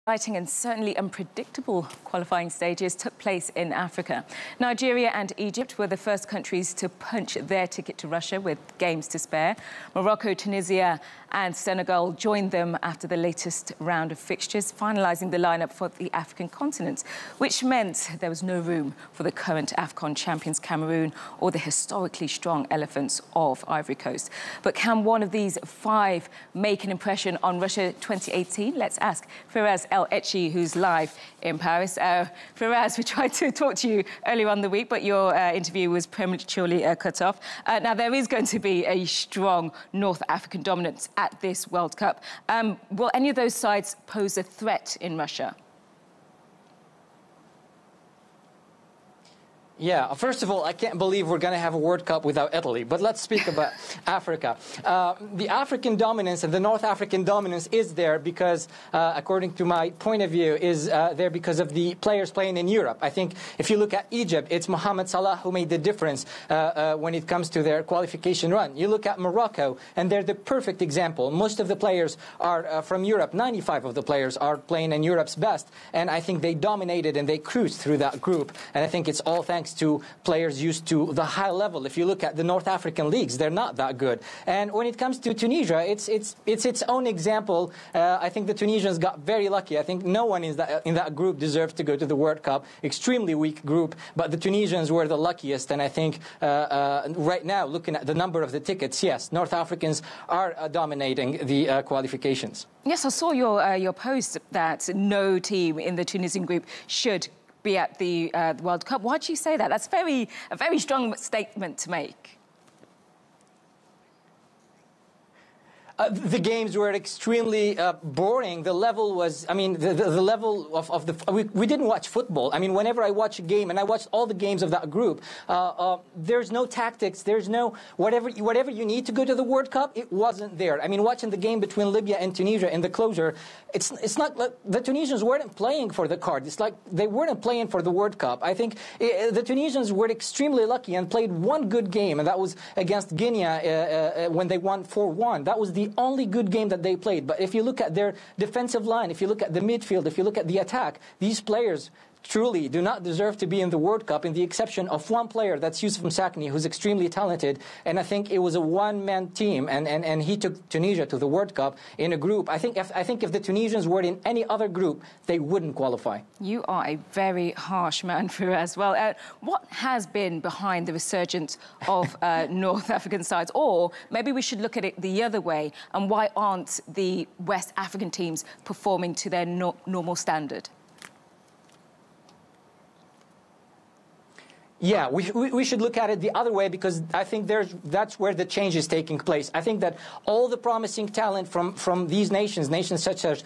Exciting and certainly unpredictable qualifying stages took place in Africa. Nigeria and Egypt were the first countries to punch their ticket to Russia with games to spare. Morocco, Tunisia and Senegal joined them after the latest round of fixtures, finalising the lineup for the African continent, which meant there was no room for the current AFCON champions Cameroon or the historically strong Elephants of Ivory Coast. But can one of these five make an impression on Russia 2018? Let's ask Firas who's live in Paris. Firas, we tried to talk to you earlier on the week, but your interview was prematurely cut off. Now, there is going to be a strong North African dominance at this World Cup. Will any of those sides pose a threat in Russia? Yeah, first of all, I can't believe we're going to have a World Cup without Italy. But let's speak about Africa. The African dominance and the North African dominance is there because, according to my point of view, is there because of the players playing in Europe. I think if you look at Egypt, it's Mohamed Salah who made the difference when it comes to their qualification run. You look at Morocco, and they're the perfect example. Most of the players are from Europe. 95 of the players are playing in Europe's best. And I think they dominated and they cruised through that group. And I think it's all thanks to players used to the high level. If you look at the North African leagues, they're not that good. And when it comes to Tunisia, it's its own example. I think the Tunisians got very lucky. I think no one in that group deserved to go to the World Cup. Extremely weak group, but the Tunisians were the luckiest. And I think right now, looking at the number of the tickets, yes, North Africans are dominating the qualifications. Yes, I saw your post that no team in the Tunisian group should be at the World Cup. Why do you say that? That's a very strong statement to make. The games were extremely boring. The level was, I mean, the level of the... We didn't watch football. I mean, whenever I watch a game, and I watched all the games of that group, there's no tactics, there's no... Whatever you need to go to the World Cup, it wasn't there. I mean, watching the game between Libya and Tunisia in the closure, it's not like the Tunisians weren't playing for the card. It's like they weren't playing for the World Cup. I think the Tunisians were extremely lucky and played one good game, and that was against Guinea when they won 4-1. That was the only good game that they played. But if you look at their defensive line, if you look at the midfield, if you look at the attack, these players truly do not deserve to be in the World Cup, in the exception of one player, that's Youssef Msakni, who's extremely talented. And I think it was a one-man team, and he took Tunisia to the World Cup in a group. I think if the Tunisians were in any other group, they wouldn't qualify. You are a very harsh man, Firas. Well, what has been behind the resurgence of North African sides? Or maybe we should look at it the other way, and why aren't the West African teams performing to their normal standard? Yeah, we should look at it the other way, because I think that's where the change is taking place. I think that all the promising talent from these nations such as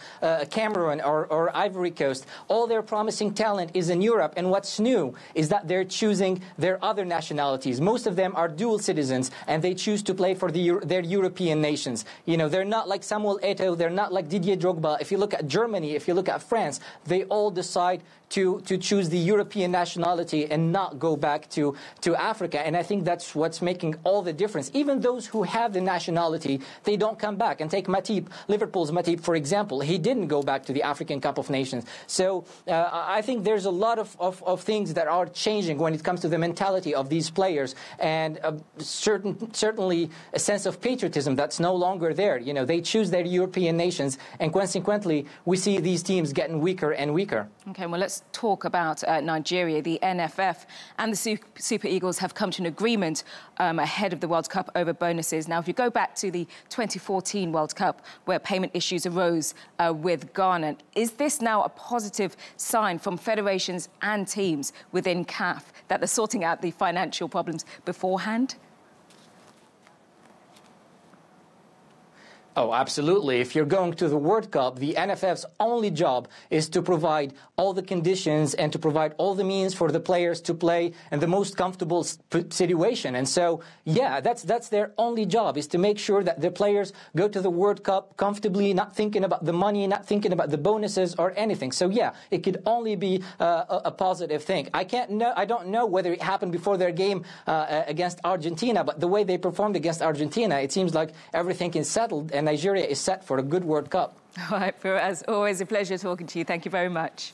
Cameroon or Ivory Coast, all their promising talent is in Europe. And what's new is that they're choosing their other nationalities. Most of them are dual citizens, and they choose to play for their European nations. You know, they're not like Samuel Eto'o, they're not like Didier Drogba. If you look at Germany, if you look at France, they all decide to choose the European nationality and not go back to Africa. And I think that's what's making all the difference. Even those who have the nationality, they don't come back. And take Matip, Liverpool's Matip, for example. He didn't go back to the African Cup of Nations. So I think there's a lot of things that are changing when it comes to the mentality of these players, and certainly a sense of patriotism that's no longer there. You know, they choose their European nations, and consequently, we see these teams getting weaker and weaker. Okay, well, let's talk about Nigeria. The NFF and the Super Eagles have come to an agreement ahead of the World Cup over bonuses. Now, if you go back to the 2014 World Cup, where payment issues arose with Ghana, is this now a positive sign from federations and teams within CAF that they're sorting out the financial problems beforehand? Oh, absolutely. If you're going to the World Cup, the NFF's only job is to provide all the conditions and to provide all the means for the players to play in the most comfortable situation. And so, yeah, that's their only job, is to make sure that the players go to the World Cup comfortably, not thinking about the money, not thinking about the bonuses or anything. So, yeah, it could only be a positive thing. I don't know whether it happened before their game against Argentina, but the way they performed against Argentina, it seems like everything is settled, and Nigeria is set for a good World Cup. All right, Firas, always a pleasure talking to you. Thank you very much.